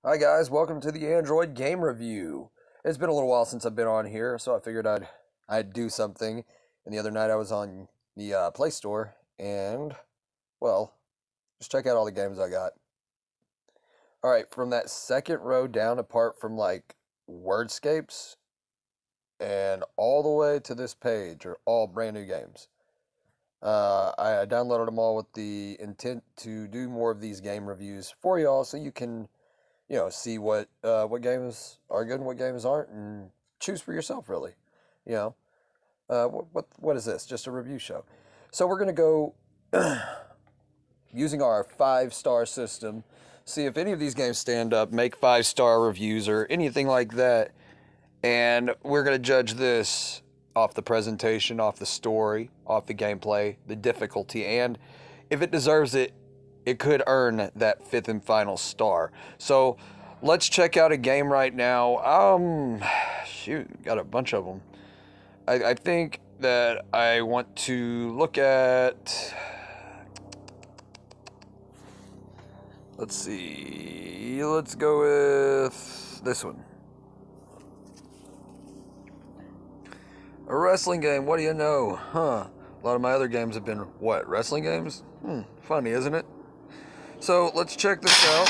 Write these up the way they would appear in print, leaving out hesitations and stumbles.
Hi guys, welcome to the Android game review. It's been a little while since I've been on here, so I figured I'd do something. And the other night I was on the Play Store, and well, just check out all the games I got. All right, from that second row down, apart from like wordscapes, and all the way to this page are all brand new games. I downloaded them all with the intent to do more of these game reviews for y'all, so you can see what games are good and what games aren't, and choose for yourself. Really, you know, what is this? Just a review show. So we're gonna go using our 5-star system. See if any of these games stand up, make 5-star reviews or anything like that, and we're gonna judge this off the presentation, off the story, off the gameplay, the difficulty, and if it deserves it, it could earn that 5th and final star. So let's check out a game right now. Shoot, got a bunch of them. I think that I want to look at, let's see, let's go with this one. A wrestling game, what do you know? Huh, a lot of my other games have been, what, wrestling games? Funny, isn't it? So, let's check this out.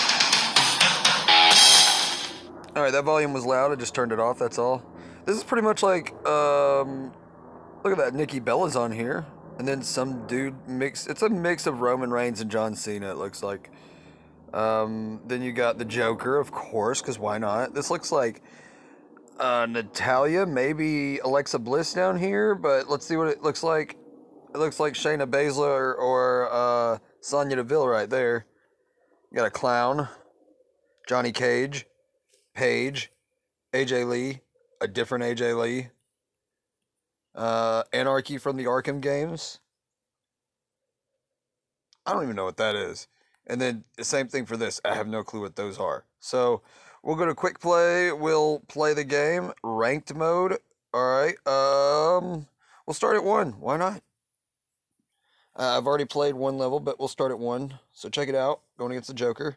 Alright, that volume was loud, I just turned it off, that's all. This is pretty much like, look at that, Nikki Bella's on here. And then some dude it's a mix of Roman Reigns and John Cena, it looks like. Then you got the Joker, of course, because why not? This looks like Natalia, maybe Alexa Bliss down here, but let's see what it looks like. It looks like Shayna Baszler or Sonya Deville right there. You got a clown, Johnny Cage, Paige, AJ Lee, a different AJ Lee, Anarchy from the Arkham games. I don't even know what that is. And then the same thing for this. I have no clue what those are. So we'll go to quick play. We'll play the game. Ranked mode. Alright. We'll start at 1. Why not? I've already played 1 level, but we'll start at 1. So check it out. Going against the Joker.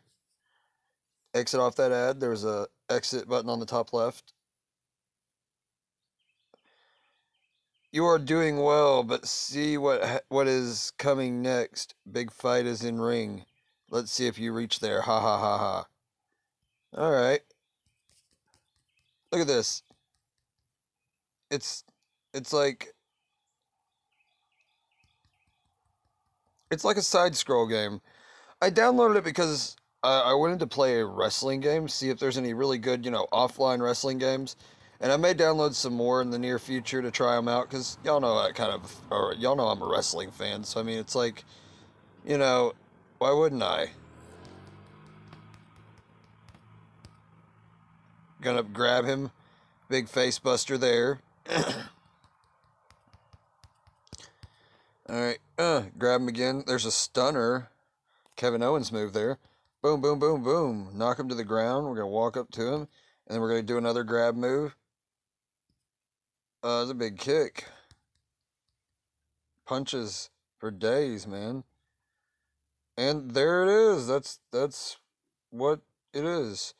Exit off that ad. There's a exit button on the top left. You are doing well, but see what is coming next. Big fight is in ring. Let's see if you reach there. Ha ha ha ha. Alright. Look at this. It's like a side scroll game. I downloaded it because I wanted to play a wrestling game, see if there's any really good, offline wrestling games. And I may download some more in the near future to try them out, because y'all know y'all know I'm a wrestling fan, so I mean, it's like, why wouldn't I? Gonna grab him, big face buster there. Alright, grab him again, there's a stunner, Kevin Owens move there. Boom, boom, boom, boom, knock him to the ground, we're gonna walk up to him, and then we're gonna do another grab move. It's a big kick. Punches for days, man. And there it is. That's what it is.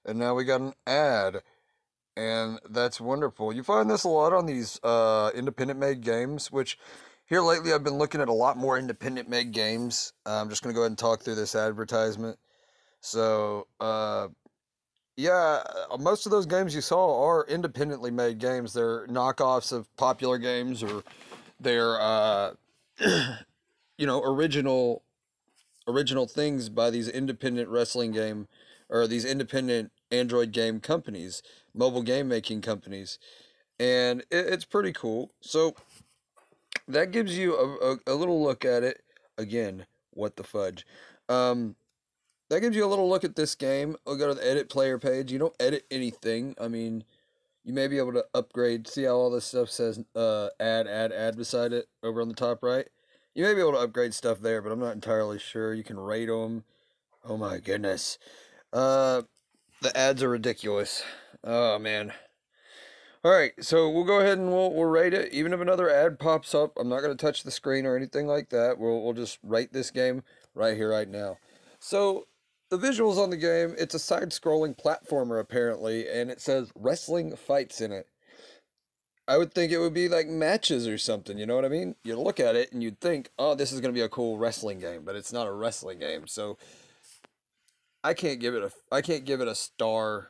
And now we got an ad. And that's wonderful. You find this a lot on these independent made games, which here lately I've been looking at a lot more independent made games. I'm just going to go ahead and talk through this advertisement. So, yeah, most of those games you saw are independently made games. They're knockoffs of popular games, or they're, original things by these independent wrestling game, or these independent Android game companies, mobile game making companies. And it's pretty cool. So that gives you a little look at it. Again, what the fudge. That gives you a little look at this game. I'll go to the edit player page. You don't edit anything. I mean, you may be able to upgrade. See how all this stuff says add beside it over on the top right? You may be able to upgrade stuff there, but I'm not entirely sure. You can rate them. Oh my goodness. The ads are ridiculous. Oh man. Alright, so we'll go ahead and we'll rate it. Even if another ad pops up, I'm not going to touch the screen or anything like that. We'll just rate this game right here, right now. So, The visuals on the game, it's a side-scrolling platformer apparently, and it says wrestling fights in it. I would think it would be like matches or something, you know what I mean? You look at it and you'd think, oh, this is going to be a cool wrestling game, but it's not a wrestling game. So I can't give it a star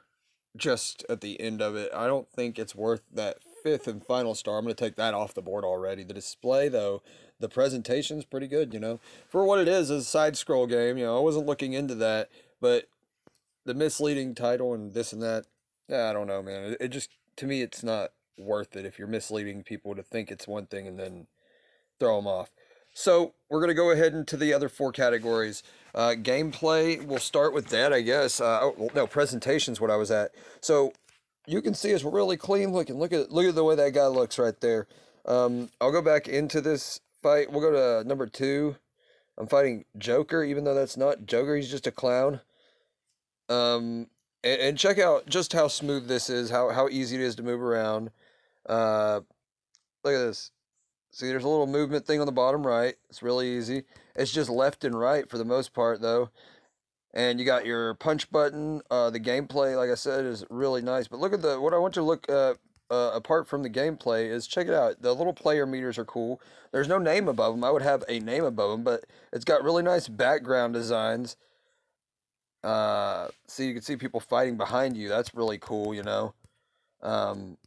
just at the end of it. I don't think it's worth that fifth and final star. I'm going to take that off the board already. The display though, the presentation's pretty good, you know. For what it is a side scroll game, you know, I wasn't looking into that, but the misleading title and this and that, yeah, I don't know, man. It just, to me, it's not worth it if you're misleading people to think it's one thing and then throw them off. So we're going to go ahead into the other four categories. Gameplay, we'll start with that, I guess. Well, no, presentation's what I was at. So you can see it's really clean looking. Look at the way that guy looks right there. I'll go back into this fight. We'll go to number 2. I'm fighting Joker, even though that's not Joker. He's just a clown. And check out just how smooth this is, how easy it is to move around. Uh, Look at this. See, there's a little movement thing on the bottom right. It's really easy. It's just left and right for the most part, though. And you got your punch button. The gameplay, like I said, is really nice. But look at what I want you to look apart from the gameplay is check it out. The little player meters are cool. There's no name above them. I would have a name above them, but it's got really nice background designs. So you can see people fighting behind you. That's really cool, you know. Um,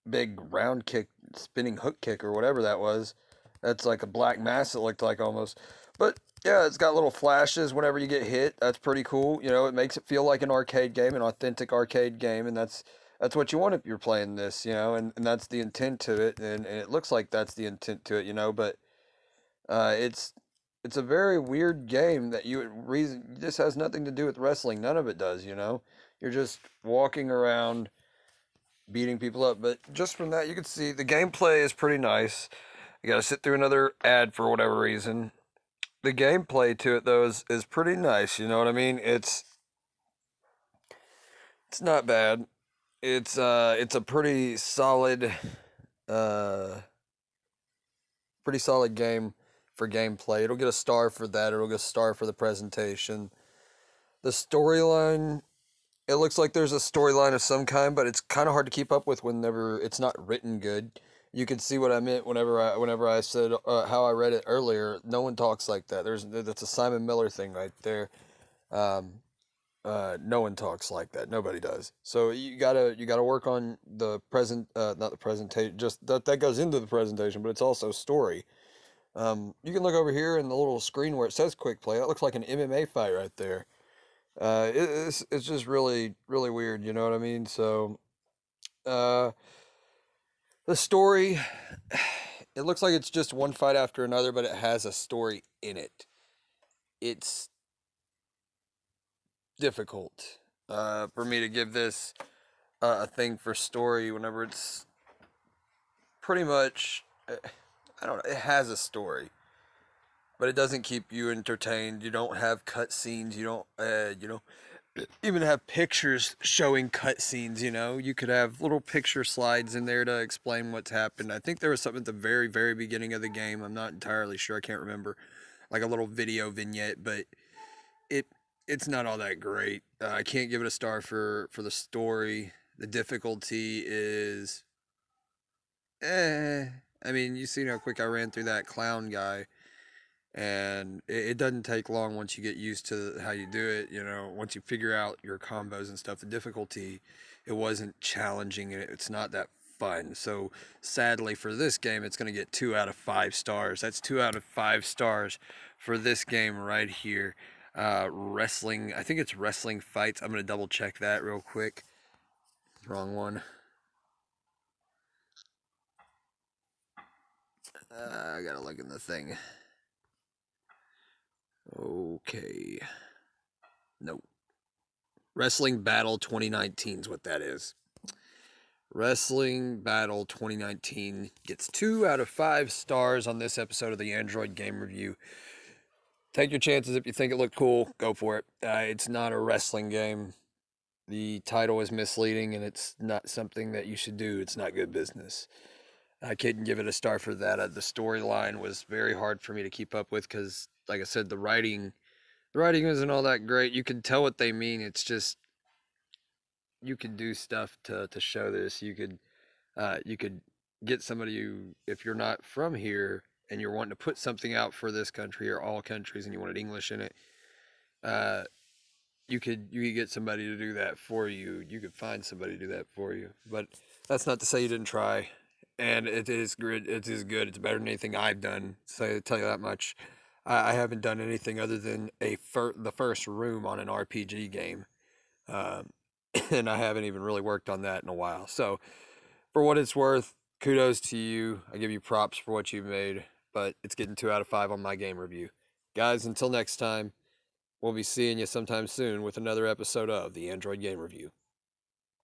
Big round kick, spinning hook kick, or whatever that was. That's like a black mass, it looked like almost. But yeah, it's got little flashes whenever you get hit. That's pretty cool. You know, it makes it feel like an arcade game, an authentic arcade game, and that's what you want if you're playing this, you know, and that's the intent to it, and it looks like that's the intent to it, you know, but it's a very weird game that reason this has nothing to do with wrestling. None of it does, you know. You're just walking around beating people up. But just from that, you can see the gameplay is pretty nice. You gotta sit through another ad for whatever reason. The gameplay to it though is pretty nice. You know what I mean? It's not bad. It's a uh pretty solid game for gameplay. It'll get a star for that. It'll get a star for the presentation. The storyline, it looks like there's a storyline of some kind, but it's kind of hard to keep up with whenever it's not written good. You can see what I meant whenever I said how I read it earlier. No one talks like that. That's a Simon Miller thing right there. Um, no one talks like that. Nobody does. So you gotta work on the not the presentation. Just that goes into the presentation, but it's also story. You can look over here in the little screen where it says quick play. That looks like an MMA fight right there. It's just really really weird. You know what I mean? So uh, the story, it looks like it's just one fight after another, but it has a story in it. It's difficult for me to give this a thing for story whenever it's pretty much. I don't know. It has a story, but it doesn't keep you entertained. You don't have cutscenes. You don't. You know, even have pictures showing cutscenes. You know, you could have little picture slides in there to explain what's happened. I think there was something at the very, very beginning of the game. I'm not entirely sure. I can't remember, like a little video vignette, but it it's not all that great. I can't give it a star for the story. The difficulty is, eh. I mean, you see how quick I ran through that clown guy, and it doesn't take long once you get used to how you do it. You know, once you figure out your combos and stuff. The difficulty, it wasn't challenging, and it's not that fun. So sadly for this game, it's going to get 2 out of 5 stars. That's 2 out of 5 stars for this game right here. Wrestling, I think it's wrestling fights. I'm going to double check that real quick. Wrong one. I gotta look in the thing. Okay. Nope. Wrestling Battle 2019 is what that is. Wrestling Battle 2019 gets 2 out of 5 stars on this episode of the Android Game Review. Take your chances. If you think it looked cool, go for it. It's not a wrestling game. The title is misleading, and it's not something that you should do. It's not good business. I couldn't give it a star for that. The storyline was very hard for me to keep up with because, like I said, the writing The writing isn't all that great. You can tell what they mean. It's just you can do stuff to show this. You could get somebody who, if you're not from here and you're wanting to put something out for this country or all countries and you wanted English in it, uh, you could get somebody to do that for you. You could find somebody to do that for you. But that's not to say you didn't try. And it is good. It is good. It's better than anything I've done. So I tell you that much. I haven't done anything other than the first room on an RPG game, um, and I haven't even really worked on that in a while. So for what it's worth, kudos to you. I give you props for what you've made. But it's getting 2 out of 5 on my game review. Guys, until next time. We'll be seeing you sometime soon with another episode of the Android Game Review.